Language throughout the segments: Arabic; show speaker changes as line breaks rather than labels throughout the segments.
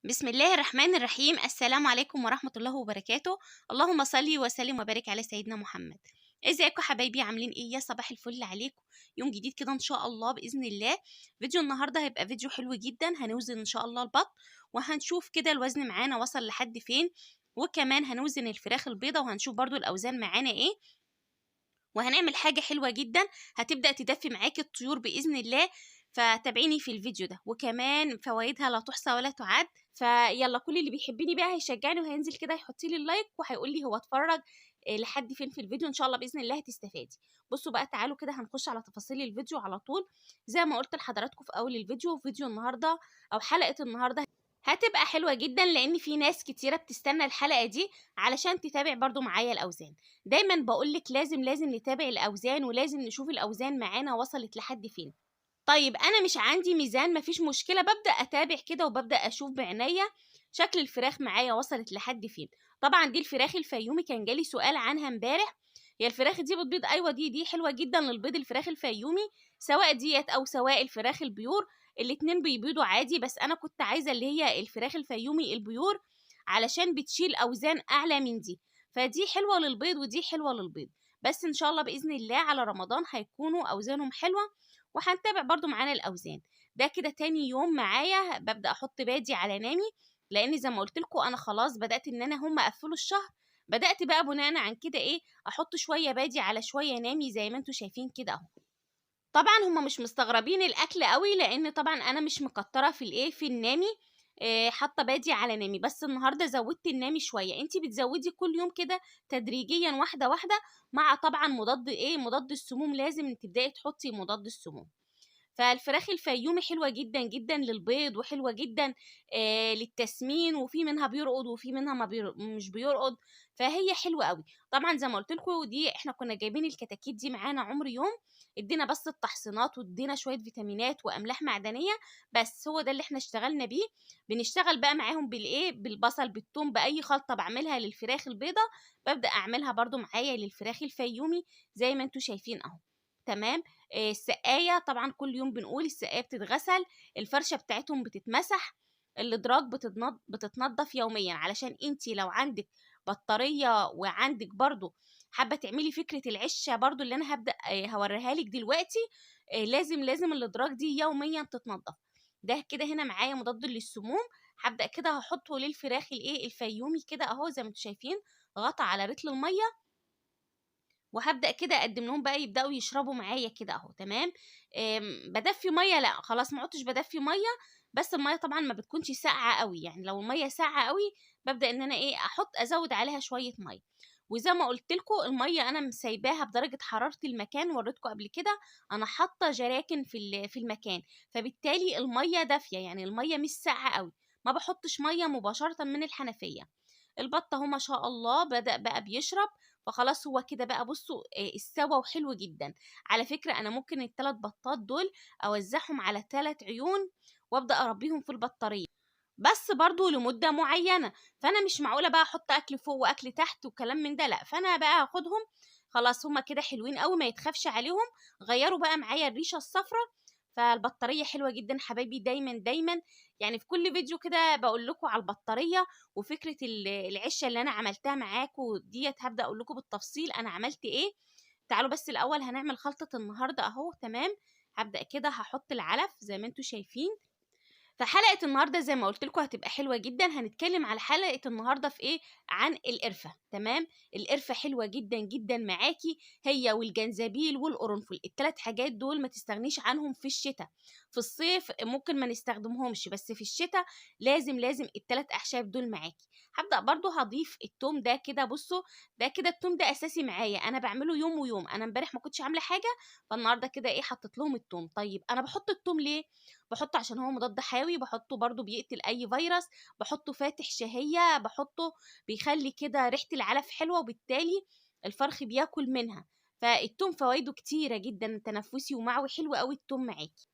بسم الله الرحمن الرحيم. السلام عليكم ورحمة الله وبركاته. اللهم صل وسلم وبارك على سيدنا محمد. ازيكم حبايبي؟ عاملين ايه؟ يا صباح الفل عليكم. يوم جديد كده ان شاء الله باذن الله. فيديو النهارده هيبقى فيديو حلو جدا. هنوزن ان شاء الله البط، وهنشوف كده الوزن معانا وصل لحد فين، وكمان هنوزن الفراخ البيضة وهنشوف برضو الاوزان معانا ايه. وهنعمل حاجة حلوة جدا هتبدأ تدفي معاكي الطيور بإذن الله. فتابعيني في الفيديو ده، وكمان فوائدها لا تحصى ولا تعد. فيلا، كل اللي بيحبني بقى هيشجعني وهينزل كده يحط لي اللايك وهيقول لي هو اتفرج لحد فين في الفيديو. ان شاء الله باذن الله هتستفادي. بصوا بقى، تعالوا كده هنخش على تفاصيل الفيديو على طول. زي ما قلت لحضراتكم في اول الفيديو، فيديو النهارده او حلقه النهارده هتبقى حلوه جدا، لان في ناس كتيره بتستنى الحلقه دي علشان تتابع برضو معايا الاوزان. دايما بقولك لازم نتابع الاوزان، ولازم نشوف الاوزان معانا وصلت لحد فين. طيب انا مش عندي ميزان، مفيش مشكله، ببدا اتابع كده وببدا اشوف بعينيا شكل الفراخ معايا وصلت لحد فين. طبعا دي الفراخ الفيومي، كان جالي سؤال عنها امبارح. هي الفراخ دي بتبيض؟ ايوه، دي حلوه جدا للبيض، الفراخ الفيومي سواء ديت او سواء الفراخ البيور، الاتنين بيبيضوا عادي. بس انا كنت عايزه اللي هي الفراخ الفيومي البيور علشان بتشيل اوزان اعلى من دي. فدي حلوه للبيض ودي حلوه للبيض. بس ان شاء الله باذن الله على رمضان هيكونوا اوزانهم حلوه، وهنتابع برضو معانا الاوزان. ده كده تاني يوم معايا ببدا احط بادي على نامي، لان زي ما قلت لكم انا خلاص بدات ان انا هم قفلوا الشهر. بدات بقى بناء عن كده ايه، احط شويه بادي على شويه نامي زي ما انتم شايفين كده اهو. طبعا هم مش مستغربين الاكل قوي، لان طبعا انا مش مكتره في الايه في النامي. حاطه بادي على نامي، بس النهارده زودت النامي شويه. انتي بتزودي كل يوم كده تدريجيا واحده واحده، مع طبعا مضاد السموم. لازم تبداي تحطي مضاد السموم. فالفراخ الفيومي حلوة جدا جدا للبيض، وحلوة جدا للتسمين، وفي منها بيرقض وفي منها ما مش بيرقض. فهي حلوة قوي. طبعا زي ما قلت لكم، دي احنا كنا جايبين الكتاكيت دي معانا عمر يوم، ادينا بس التحصينات وادينا شوية فيتامينات واملاح معدنية. بس هو ده اللي احنا اشتغلنا بيه. بنشتغل بقى معاهم بالايه، بالبصل بالثوم، باي خلطة بعملها للفراخ البيضة ببدأ اعملها برضو معايا للفراخ الفيومي زي ما انتم شايفين اهو. تمام. السقاية طبعا كل يوم بنقول السقاية بتتغسل، الفرشة بتاعتهم بتتمسح، الادراج بتتنضف يوميا. علشان انتي لو عندك بطارية وعندك برضو حابة تعملي فكرة العشة برضو اللي انا هبدأ هوريها لك دلوقتي، لازم الادراج دي يوميا تتنضف. ده كده هنا معايا مضاد للسموم. هبدأ كده هحطه للفراخ الايه الفيومي كده اهو زي ما انتم شايفين، غطا على رتل المية. وهبدأ كده أقدم لهم بقى يبدأوا يشربوا معايا كده أهو. تمام. بدفي مية؟ لا خلاص ما عدتش بدفي مية. بس المية طبعا ما بتكونش ساقعة قوي، يعني لو المية ساقعة قوي ببدأ ان انا ايه ازود عليها شوية مية. وزي ما قلت لكم المية انا مسايباها بدرجة حرارة المكان، وريتكم قبل كده انا حاطة جراكن في المكان. فبالتالي المية دافية، يعني المية مش ساقعة قوي. ما بحطش مية مباشرة من الحنفية. البط اهو ما شاء الله بدأ بقى بيشرب. فخلاص هو كده بقى. بصوا استوى وحلو جدا. على فكرة انا ممكن الثلاث بطات دول اوزعهم على 3 عيون وابدأ اربيهم في البطارية، بس برضو لمدة معينة. فانا مش معقولة بقى احط اكل فوق واكل تحت وكلام من ده، لا. فانا بقى هاخدهم خلاص، هما كده حلوين قوي ما يتخافش عليهم. غيروا بقى معايا الريشة الصفراء. فالبطارية حلوة جدا حبايبي. دايما دايما يعني في كل فيديو كده بقول لكم على البطارية وفكرة العشة اللي انا عملتها معاكم ديت. هبدأ اقول لكم بالتفصيل انا عملت ايه. تعالوا بس الاول هنعمل خلطة النهاردة اهو. تمام. هبدأ كده هحط العلف زي ما انتم شايفين. فحلقة النهاردة زي ما قلت لكم هتبقى حلوة جدا. هنتكلم على حلقة النهاردة في ايه؟ عن القرفة. تمام. القرفة حلوة جدا جدا معاكي، هي والجنزبيل والقرنفل. الثلاث حاجات دول ما تستغنيش عنهم في الشتاء. في الصيف ممكن ما نستخدمهمش، بس في الشتاء لازم الثلاث اعشاب دول معاكي. هبدأ برضو هضيف التوم ده كده. بصوا، ده كده التوم ده اساسي معايا، انا بعمله يوم ويوم. انا امبارح ما كنتش عاملة حاجة، فالنهاردة كده ايه حطيت لهم التوم. طيب انا بحط التوم ليه؟ بحطه عشان هو مضاد حيوي، بحطه برضو بيقتل اي فيروس، بحطه فاتح شهية، بحطه بيخلي كده ريحة العلف حلوة، وبالتالي الفرخ بياكل منها. فالتوم فوائده كتيرة جدا، تنفسي ومعوي، حلو قوي التوم معاكي.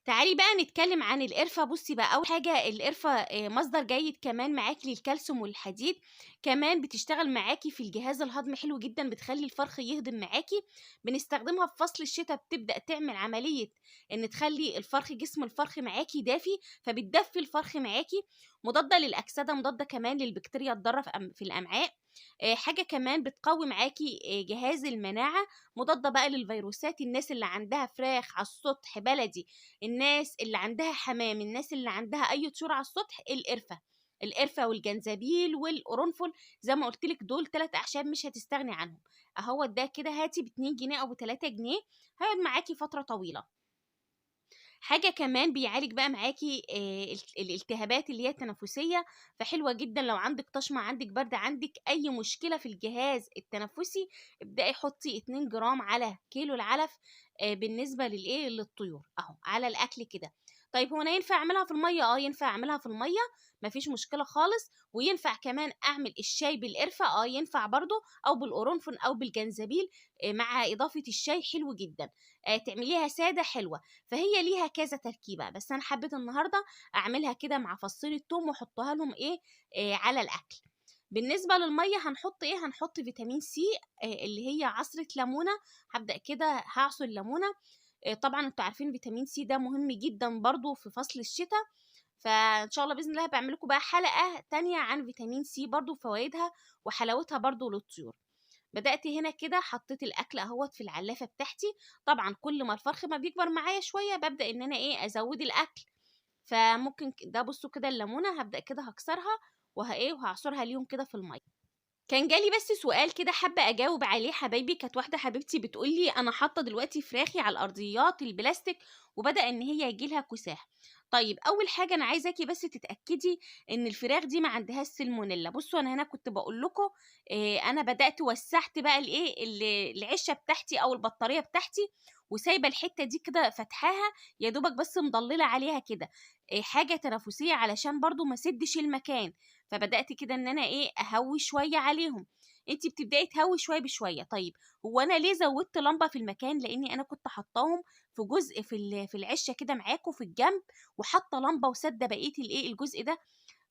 تعالي بقى نتكلم عن القرفة. بصي بقى، أول حاجة القرفة مصدر جيد كمان معاكي للكالسيوم والحديد، كمان بتشتغل معاكي في الجهاز الهضمي حلو جدا، بتخلي الفرخ يهضم معاكي. بنستخدمها في فصل الشتاء، بتبدأ تعمل عملية إن تخلي الفرخ، جسم الفرخ معاكي دافي، فبتدفي الفرخ معاكي. مضادة للأكسدة، مضادة كمان للبكتيريا الضارة في الأمعاء. حاجة كمان بتقوي معاكي جهاز المناعة، مضادة بقى للفيروسات. الناس اللي عندها فراخ على السطح بلدي، الناس اللي عندها حمام، الناس اللي عندها اي طيور على السطح، القرفة والجنزبيل والقرنفل، زي ما قلت لك دول 3 اعشاب مش هتستغني عنهم. اهو ده كده، هاتي ب2 جنيه او ب3 جنيه، هيقعد معاكي فترة طويلة. حاجة كمان بيعالج بقى معاكي الالتهابات اللي هي التنفسية، فحلوة جدا لو عندك طشمة، عندك برد، عندك أي مشكلة في الجهاز التنفسي. ابدأي حطي 2 جرام على كيلو العلف بالنسبة للطيور اهو على الأكل كده. طيب هو أنا ينفع أعملها في المية؟ ينفع أعملها في المية، مفيش مشكلة خالص. وينفع كمان أعمل الشاي بالقرفة، ينفع برضو، أو بالقرنفل أو بالجنزبيل مع إضافة الشاي، حلو جدا. تعمليها سادة حلوة. فهي ليها كذا تركيبة، بس انا حبيت النهارده اعملها كده مع فصين الثوم واحطها لهم على الاكل. بالنسبه للميه هنحط هنحط فيتامين سي، اللي هي عصره ليمونه. هبدا كده هعصر ليمونه. طبعا انتوا عارفين فيتامين سي ده مهم جدا برضو في فصل الشتاء. فان شاء الله باذن الله بعمل لكم بقى حلقه تانية عن فيتامين سي برضو، فوائدها وحلاوتها برضو للطيور. بدأت هنا كده، حطيت الاكل اهوت في العلافه بتاعتي. طبعا كل ما الفرخ ما بيكبر معايا شويه ببدأ ان انا ازود الاكل. فممكن ده، بصوا كده الليمونه هبدأ كده هكسرها وهعصرها ليهم كده في الميه. كان جالي بس سؤال كده حابة أجاوب عليه حبايبي. كانت واحدة حبيبتي بتقولي أنا حاطة دلوقتي فراخي على الأرضيات البلاستيك وبدأ إن هي يجيلها كساح. طيب أول حاجة أنا عايزاكي بس تتأكدي إن الفراخ دي ما عندهاش سلمونيلا. بصوا أنا هنا كنت بقول لكم أنا بدأت وسعت بقى العشة بتاعتي أو البطارية بتاعتي، وسايبة الحتة دي كده فتحاها، يا دوبك بس مضللة عليها كده حاجة تنافسية علشان برضو ما سدش المكان. فبدأت كده ان انا اهوي شوية عليهم. انتي بتبدأي تهوي شوية بشوية. طيب هو انا ليه زودت لمبة في المكان؟ لاني انا كنت حطاهم في جزء في العشة كده معاكم في الجنب، وحاطة لمبة وسادة بقية الجزء ده،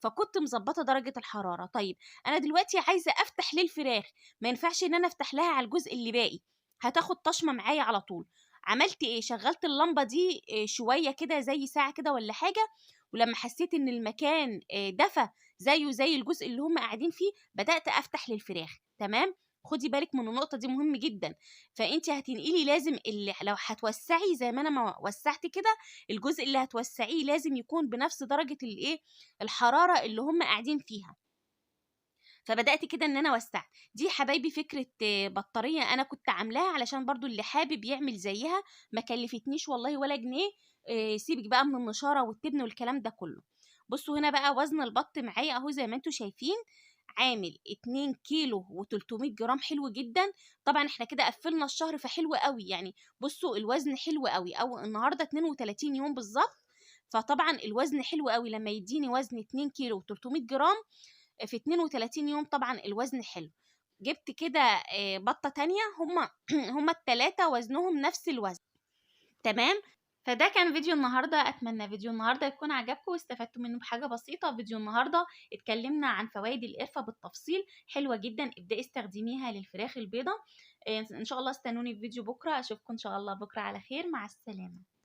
فكنت مظبطه درجه الحراره. طيب انا دلوقتي عايزه افتح للفراخ، ما ينفعش ان انا افتح لها على الجزء اللي باقي، هتاخد طشمه معايا على طول. عملت شغلت اللمبه دي شويه كده زي ساعه كده ولا حاجه، ولما حسيت ان المكان دفى زيه زي الجزء اللي هم قاعدين فيه، بدات افتح للفراخ. تمام. خدي بالك من النقطه دي، مهم جدا. فانت هتنقلي لازم اللي لو هتوسعي زي ما انا ما وسعت كده، الجزء اللي هتوسعيه لازم يكون بنفس درجه الحرارة اللي هم قاعدين فيها. فبدأت كده ان انا وسعت. دي حبايبي فكرة بطارية انا كنت عاملاها علشان برضو اللي حابب يعمل زيها، ما كلفتنيش والله ولا جنيه. سيبك بقى من النشارة والتبن والكلام ده كله. بصوا هنا بقى وزن البط معايا اهو زي ما انتوا شايفين، عامل 2 كيلو و300 جرام، حلو جدا. طبعا احنا كده قفلنا الشهر فحلو قوي يعني. بصوا الوزن حلو قوي، او النهارده 32 يوم بالظبط. فطبعا الوزن حلو قوي لما يديني وزن 2 كيلو و300 جرام في 32 يوم، طبعا الوزن حلو. جبت كده بطة تانية، هما التلاتة وزنهم نفس الوزن. تمام. فده كان فيديو النهاردة، أتمنى فيديو النهاردة يكون عجبكم واستفدتوا منه بحاجة بسيطة. فيديو النهاردة اتكلمنا عن فوائد القرفة بالتفصيل، حلوة جدا، ابدأي استخدميها للفراخ البيضة. إن شاء الله استنوني في فيديو بكرة، أشوفكم إن شاء الله بكرة على خير، مع السلامة.